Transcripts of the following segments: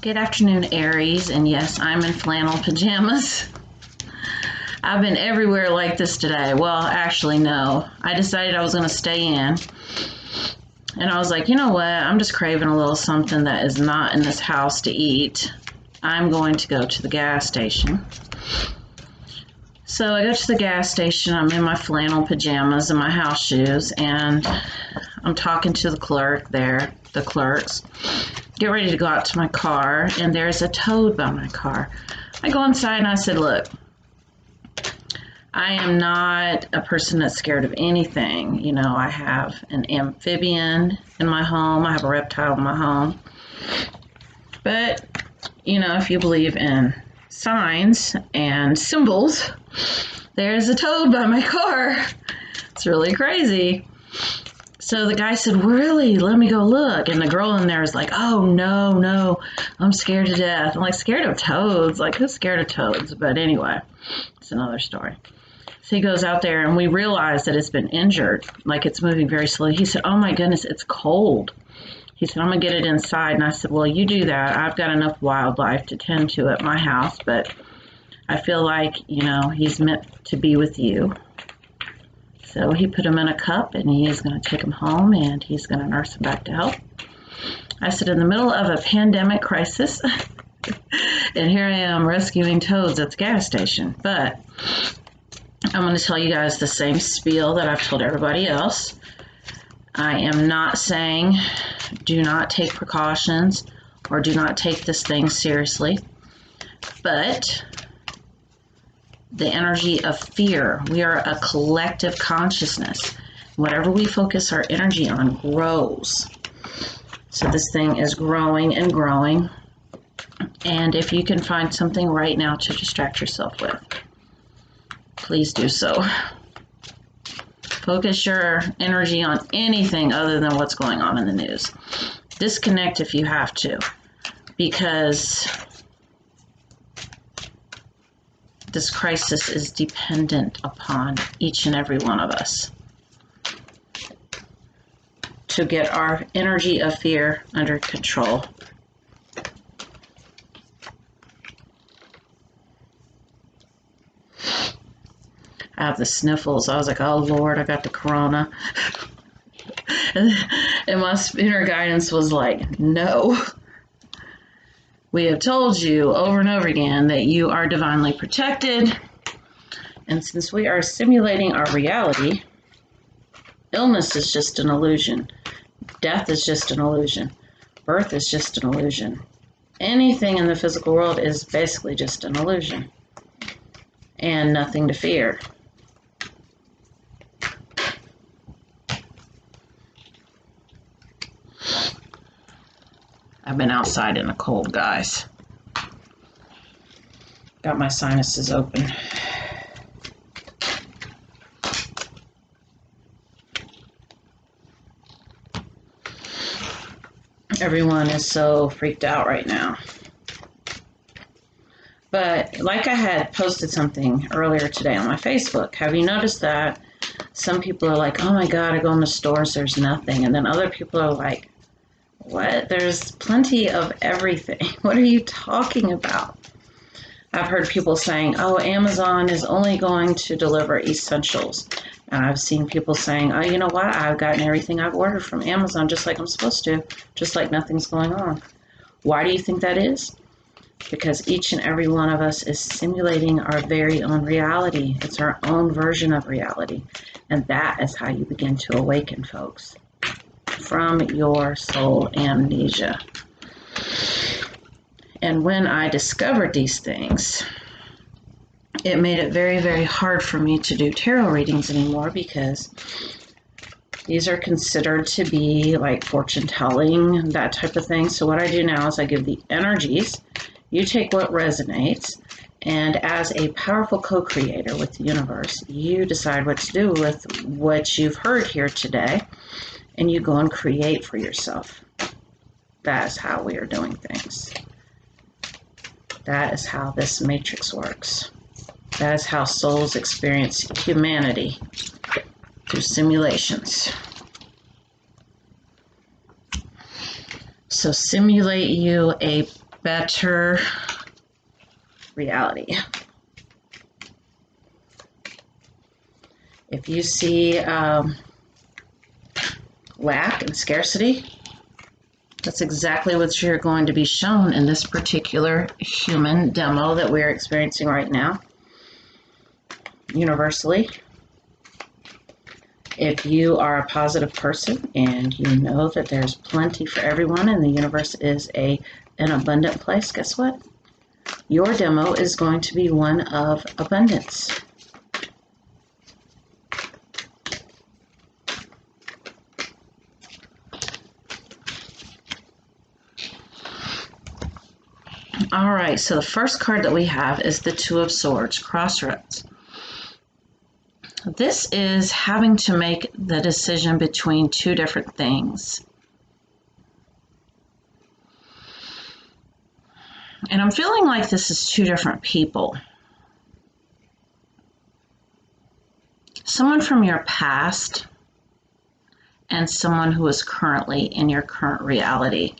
Good afternoon, Aries, and yes, I'm in flannel pajamas. I've been everywhere like this today. Well, actually, no. I decided I was going to stay in, and I was like, you know what? I'm just craving a little something that is not in this house to eat. I'm going to go to the gas station. So I go to the gas station. I'm in my flannel pajamas and my house shoes, and I'm talking to the clerk there, the clerks. Get ready to go out to my car, and there's a toad by my car. I go inside and I said, look, I am not a person that's scared of anything. You know, I have an amphibian in my home. I have a reptile in my home. But, you know, if you believe in signs and symbols, there's a toad by my car. It's really crazy. So the guy said, really? Let me go look. And the girl in there is like, oh, no, I'm scared to death. I'm like, scared of toads? Like, who's scared of toads? But anyway, it's another story. So he goes out there, and we realize that it's been injured, like it's moving very slowly. He said, oh, my goodness, it's cold. He said, I'm going to get it inside. And I said, well, you do that. I've got enough wildlife to tend to at my house, but I feel like, you know, he's meant to be with you. So he put him in a cup, and he's going to take him home, and he's going to nurse him back to health. I said, in the middle of a pandemic crisis, and here I am rescuing toads at the gas station. But I'm going to tell you guys the same spiel that I've told everybody else. I am not saying do not take precautions or do not take this thing seriously, but the energy of fear. We are a collective consciousness. Whatever we focus our energy on grows. So this thing is growing and growing. And if you can find something right now to distract yourself with, please do so. Focus your energy on anything other than what's going on in the news. Disconnect if you have to, because this crisis is dependent upon each and every one of us to get our energy of fear under control. I have the sniffles. I was like, oh Lord, I got the corona. And my inner guidance was like, no. We have told you over and over again that you are divinely protected. And since we are simulating our reality, illness is just an illusion. Death is just an illusion. Birth is just an illusion. Anything in the physical world is basically just an illusion. And nothing to fear. I've been outside in the cold, guys. Got my sinuses open. Everyone is so freaked out right now. But like I had posted something earlier today on my Facebook, have you noticed that some people are like, oh my God, I go in the stores, there's nothing. And then other people are like, what? There's plenty of everything. What are you talking about? I've heard people saying, oh, Amazon is only going to deliver essentials. And I've seen people saying, oh, you know what? I've gotten everything I've ordered from Amazon just like I'm supposed to, just like nothing's going on. Why do you think that is? Because each and every one of us is simulating our very own reality. It's our own version of reality. And that is how you begin to awaken, folks, from your soul amnesia. And when I discovered these things, it made it very, very hard for me to do tarot readings anymore, because these are considered to be like fortune telling, that type of thing. So what I do now is I give the energies. You take what resonates, and as a powerful co-creator with the universe, you decide what to do with what you've heard here today, and you go and create for yourself. That is how we are doing things. That is how this matrix works. That is how souls experience humanity, through simulations. So simulate you a better reality. If you see lack and scarcity, that's exactly what you're going to be shown in this particular human demo that we're experiencing right now. Universally, if you are a positive person and you know that there's plenty for everyone and the universe is an abundant place, guess what? Your demo is going to be one of abundance. All right, so the first card that we have is the Two of Swords, crossroads. This is having to make the decision between two different things. And I'm feeling like this is two different people. Someone from your past and someone who is currently in your current reality.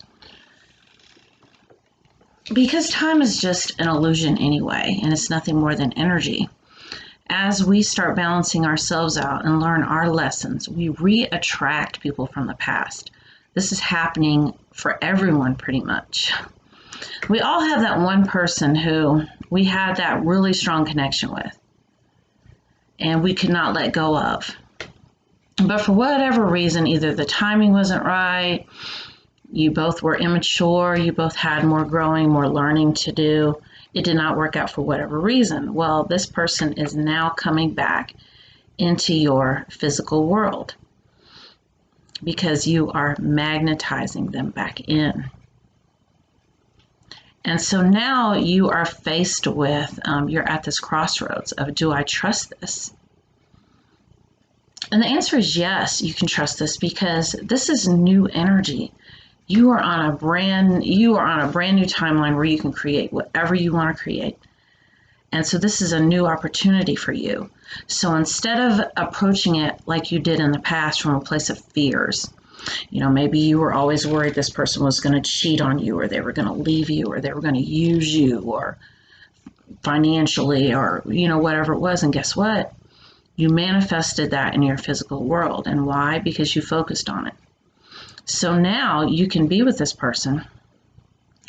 Because time is just an illusion anyway, and it's nothing more than energy. As we start balancing ourselves out and learn our lessons, we re-attract people from the past. This is happening for everyone pretty much. We all have that one person who we had that really strong connection with, and we could not let go of. But for whatever reason, either the timing wasn't right, you both were immature, you both had more growing, more learning to do. It did not work out for whatever reason. Well, this person is now coming back into your physical world because you are magnetizing them back in. And so now you are faced with, you're at this crossroads of, do I trust this? And the answer is yes, you can trust this because this is new energy. You are on a brand new timeline where you can create whatever you want to create. And so this is a new opportunity for you. So instead of approaching it like you did in the past from a place of fears, maybe you were always worried this person was going to cheat on you, or they were going to leave you, or they were going to use you, or financially, or, whatever it was. And guess what? You manifested that in your physical world. And why? Because you focused on it. So now you can be with this person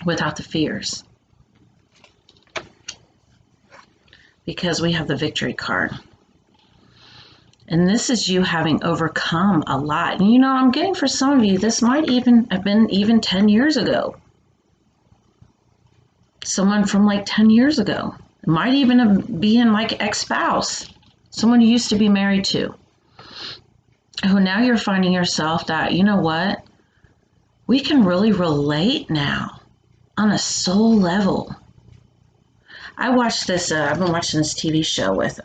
without the fears. Because we have the victory card. And this is you having overcome a lot. And I'm getting for some of you, this might even have been even 10 years ago. Someone from like 10 years ago. It might even be in like ex-spouse. Someone you used to be married to. Who now you're finding yourself that, what? We can really relate now on a soul level. I watched this, I've been watching this TV show with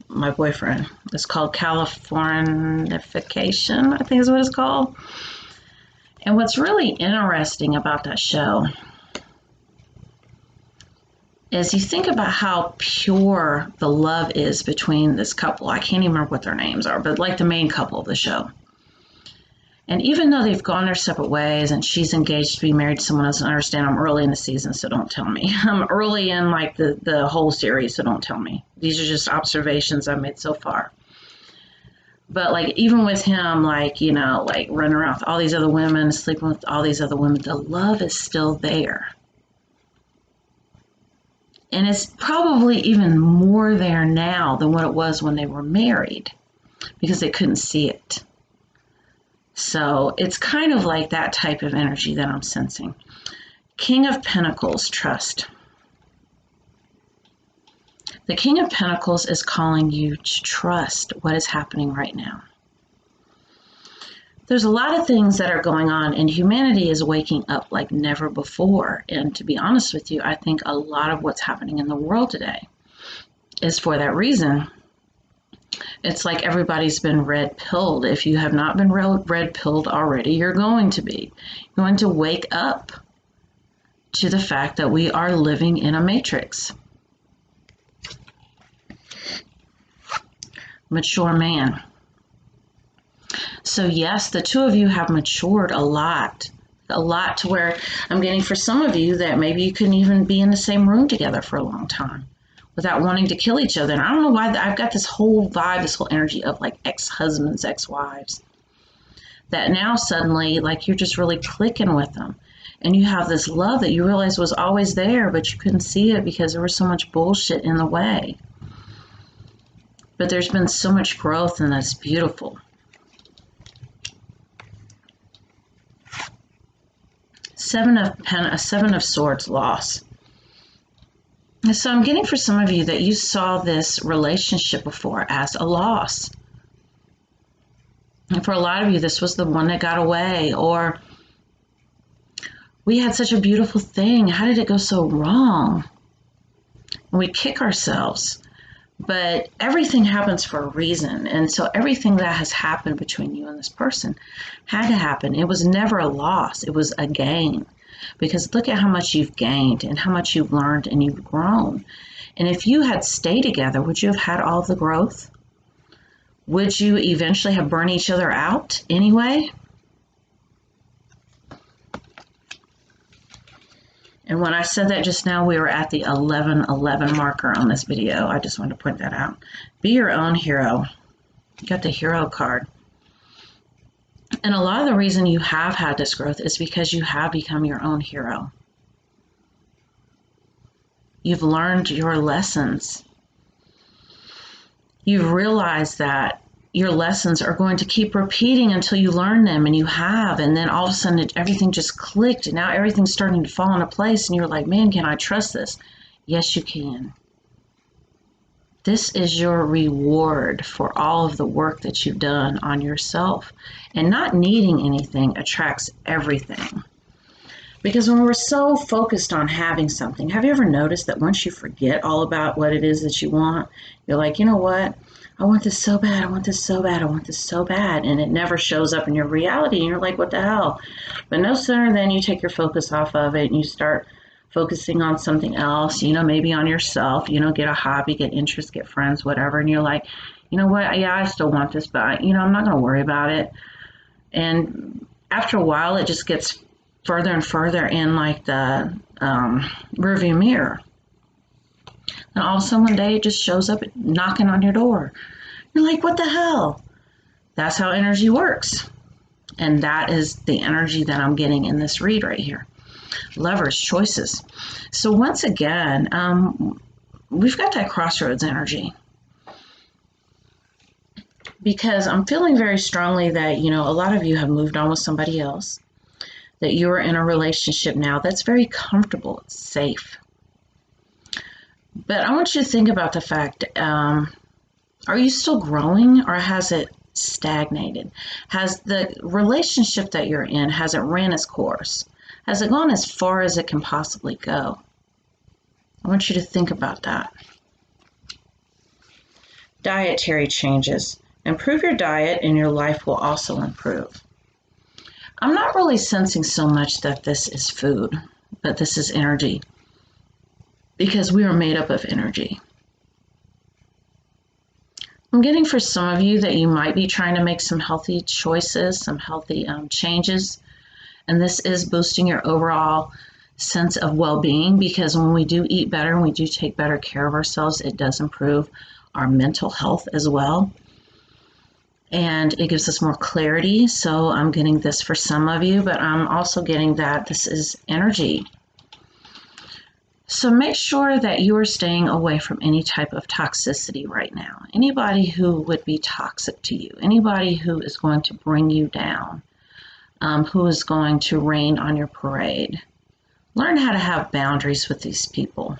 my boyfriend. It's called Californication, I think is what it's called. And what's really interesting about that show is you think about how pure the love is between this couple. I can't even remember what their names are, but like the main couple of the show. And even though they've gone their separate ways and she's engaged to be married to someone else, and understand I'm early in the season, so don't tell me. I'm early in like the whole series, so don't tell me. These are just observations I've made so far. But like even with him, like, like running around with all these other women, sleeping with all these other women, the love is still there. And it's probably even more there now than what it was when they were married because they couldn't see it. So it's kind of like that type of energy that I'm sensing. King of Pentacles, trust. The King of Pentacles is calling you to trust what is happening right now. There's a lot of things that are going on, and humanity is waking up like never before. And to be honest with you, I think a lot of what's happening in the world today is for that reason. It's like everybody's been red-pilled. If you have not been red-pilled already, you're going to be. You're going to wake up to the fact that we are living in a matrix. Mature man. So yes, the two of you have matured a lot. A lot to where I'm getting for some of you that maybe you couldn't even be in the same room together for a long time without wanting to kill each other. And I don't know why I've got this whole vibe, this whole energy of like ex-husbands, ex-wives, that now suddenly like you're just really clicking with them. And you have this love that you realize was always there, but you couldn't see it because there was so much bullshit in the way. But there's been so much growth, and that's beautiful. Seven of Swords, loss. And so I'm getting for some of you that you saw this relationship before as a loss. And for a lot of you, this was the one that got away, or we had such a beautiful thing. How did it go so wrong? And we kick ourselves. But everything happens for a reason. And so everything that has happened between you and this person had to happen. It was never a loss. It was a gain. Because look at how much you've gained and how much you've learned and you've grown. And if you had stayed together, would you have had all the growth? Would you eventually have burned each other out anyway? And when I said that just now, we were at the 11:11 marker on this video. I just wanted to point that out. Be your own hero. You got the hero card. And a lot of the reason you have had this growth is because you have become your own hero. You've learned your lessons. You've realized that your lessons are going to keep repeating until you learn them, and you have, and then all of a sudden everything just clicked, and now everything's starting to fall into place, and you're like, man, can I trust this? Yes, you can. This is your reward for all of the work that you've done on yourself, and not needing anything attracts everything. Because when we're so focused on having something, have you ever noticed that once you forget all about what it is that you want, you're like, you know what? I want this so bad, I want this so bad, I want this so bad, and it never shows up in your reality, and you're like, what the hell? But no sooner than you take your focus off of it and you start focusing on something else, you know, maybe on yourself, you know, get a hobby, get interest, get friends, whatever, and you're like, you know what, yeah, I still want this, but, you know, I'm not going to worry about it. And after a while, it just gets further and further in like the rearview mirror. And all of a sudden one day it just shows up knocking on your door. You're like, what the hell? That's how energy works. And that is the energy that I'm getting in this read right here. Lovers, choices. So once again, we've got that crossroads energy. Because I'm feeling very strongly that, you know, a lot of you have moved on with somebody else. That you're in a relationship now that's very comfortable, it's safe. But I want you to think about the fact, are you still growing, or has it stagnated? Has the relationship that you're in, has it ran its course? Has it gone as far as it can possibly go? I want you to think about that. Dietary changes. Improve your diet and your life will also improve. I'm not really sensing so much that this is food, but this is energy. Because we are made up of energy. I'm getting for some of you that you might be trying to make some healthy choices, some healthy changes. And this is boosting your overall sense of well-being, because when we do eat better and we do take better care of ourselves, it does improve our mental health as well. And it gives us more clarity. So I'm getting this for some of you, but I'm also getting that this is energy. So make sure that you are staying away from any type of toxicity right now. Anybody who would be toxic to you, anybody who is going to bring you down, who is going to rain on your parade. Learn how to have boundaries with these people.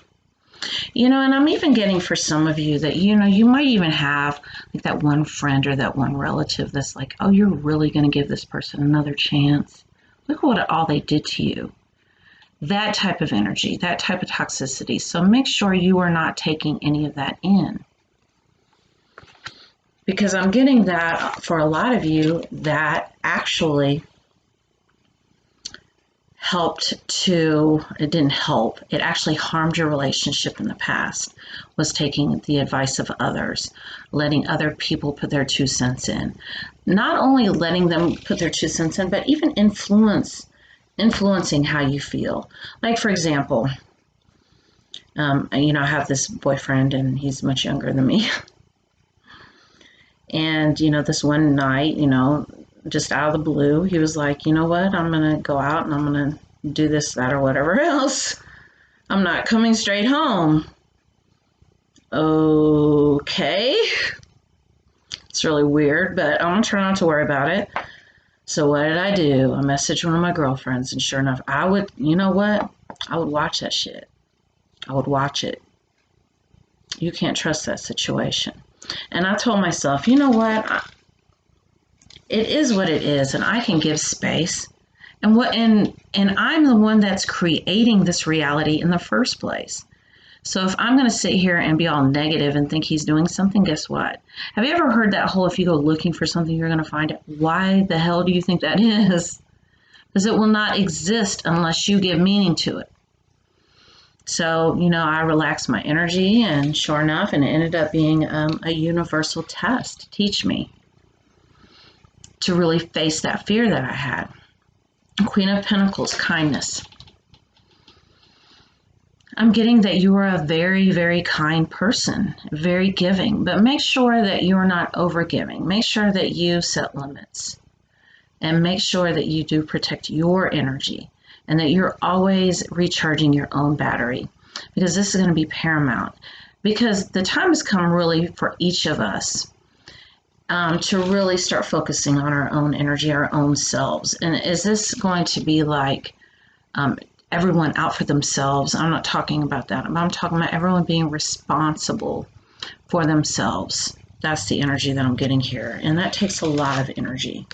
You know, and I'm even getting for some of you that, you know, you might even have like that one friend or that one relative that's like, oh, you're really going to give this person another chance? Look what all they did to you. That type of energy, that type of toxicity. So make sure you are not taking any of that in. Because I'm getting that for a lot of you that actually it didn't help, it actually harmed your relationship in the past, was taking the advice of others, letting other people put their 2 cents in. Not only letting them put their 2 cents in, but even influence influencing how you feel. Like, for example, I have this boyfriend and he's much younger than me. And, this one night, just out of the blue, he was like, you know what, I'm going to go out and I'm going to do this, that, or whatever else. I'm not coming straight home. Okay. It's really weird, but I'm going to try not to worry about it. So what did I do? I messaged one of my girlfriends, and sure enough, I would watch that shit. I would watch it. You can't trust that situation. And I told myself, you know what? It is what it is, and I can give space. And I'm the one that's creating this reality in the first place. So if I'm going to sit here and be all negative and think he's doing something, guess what? Have you ever heard that whole, if you go looking for something, you're going to find it? Why the hell do you think that is? Because it will not exist unless you give meaning to it. So, I relaxed my energy, and sure enough, and it ended up being a universal test to teach me to really face that fear that I had. Queen of Pentacles, kindness. I'm getting that you are a very, very kind person, very giving, but make sure that you're not overgiving. Make sure that you set limits, and make sure that you do protect your energy, and that you're always recharging your own battery, because this is going to be paramount, because the time has come really for each of us to really start focusing on our own energy, our own selves. And is this going to be like everyone out for themselves? I'm not talking about that. I'm talking about everyone being responsible for themselves. That's the energy that I'm getting here. And that takes a lot of energy.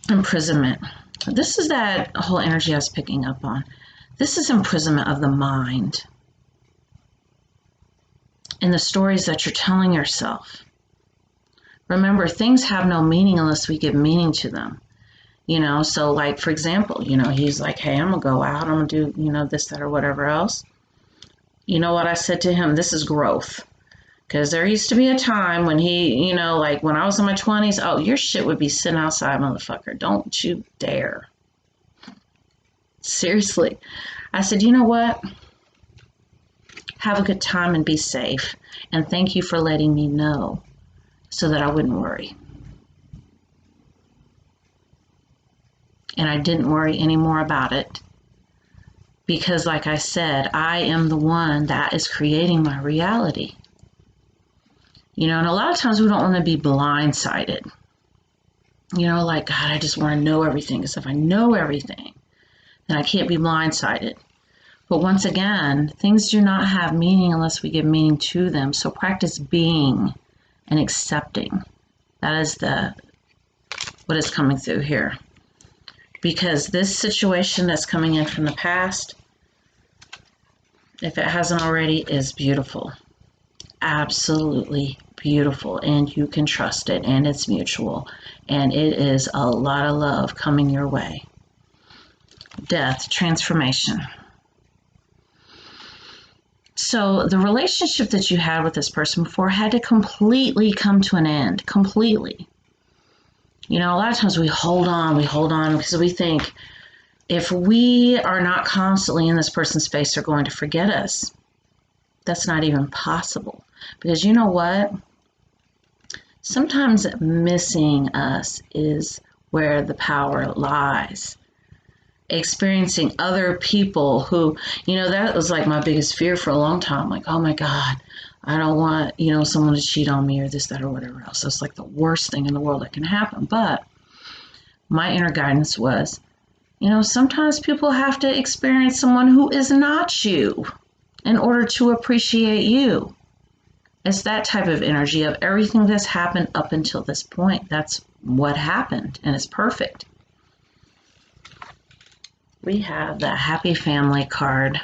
Imprisonment. This is that whole energy I was picking up on. This is imprisonment of the mind and the stories that you're telling yourself. Remember, things have no meaning unless we give meaning to them. So like, for example, he's like, hey, I'm going to go out. I'm going to do, this, that, or whatever else. You know what I said to him? This is growth. Because there used to be a time when he, like when I was in my 20s, oh, your shit would be sitting outside, motherfucker. Don't you dare. Seriously. I said, you know what? Have a good time and be safe. And thank you for letting me know so that I wouldn't worry. And I didn't worry anymore about it. Because like I said, I am the one that is creating my reality. And a lot of times we don't want to be blindsided. Like, God, I just want to know everything. Because if I know everything, then I can't be blindsided. But once again, things do not have meaning unless we give meaning to them. So practice being and accepting. That is what is coming through here. Because this situation that's coming in from the past, if it hasn't already, is beautiful. Absolutely beautiful. And you can trust it, and it's mutual. And it is a lot of love coming your way. Death, transformation. So the relationship that you had with this person before had to completely come to an end. Completely. A lot of times we hold on because we think if we are not constantly in this person's space, they're going to forget us. That's not even possible. Because you know what? Sometimes missing us is where the power lies. Experiencing other people who, that was like my biggest fear for a long time. Like, oh my God, I don't want, someone to cheat on me or this, that, or whatever else. It's like the worst thing in the world that can happen. But my inner guidance was, sometimes people have to experience someone who is not you in order to appreciate you. It's that type of energy of everything that's happened up until this point. That's what happened, and it's perfect. We have the Happy Family card.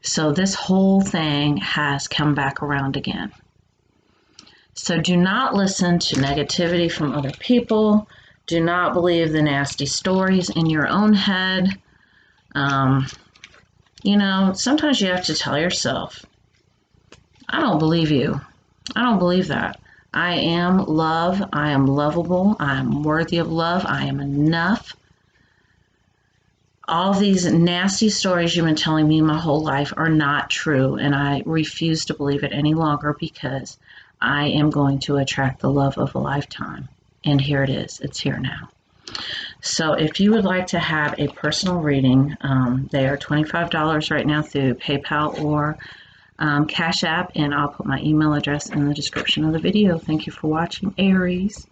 So this whole thing has come back around again. So do not listen to negativity from other people. Do not believe the nasty stories in your own head. Sometimes you have to tell yourself, I don't believe you. I don't believe that. I am love. I am lovable. I am worthy of love. I am enough. All these nasty stories you've been telling me my whole life are not true, and I refuse to believe it any longer because I am going to attract the love of a lifetime. And here it is. It's here now. So if you would like to have a personal reading, they are $25 right now through PayPal or Cash App, and I'll put my email address in the description of the video. Thank you for watching, Aries.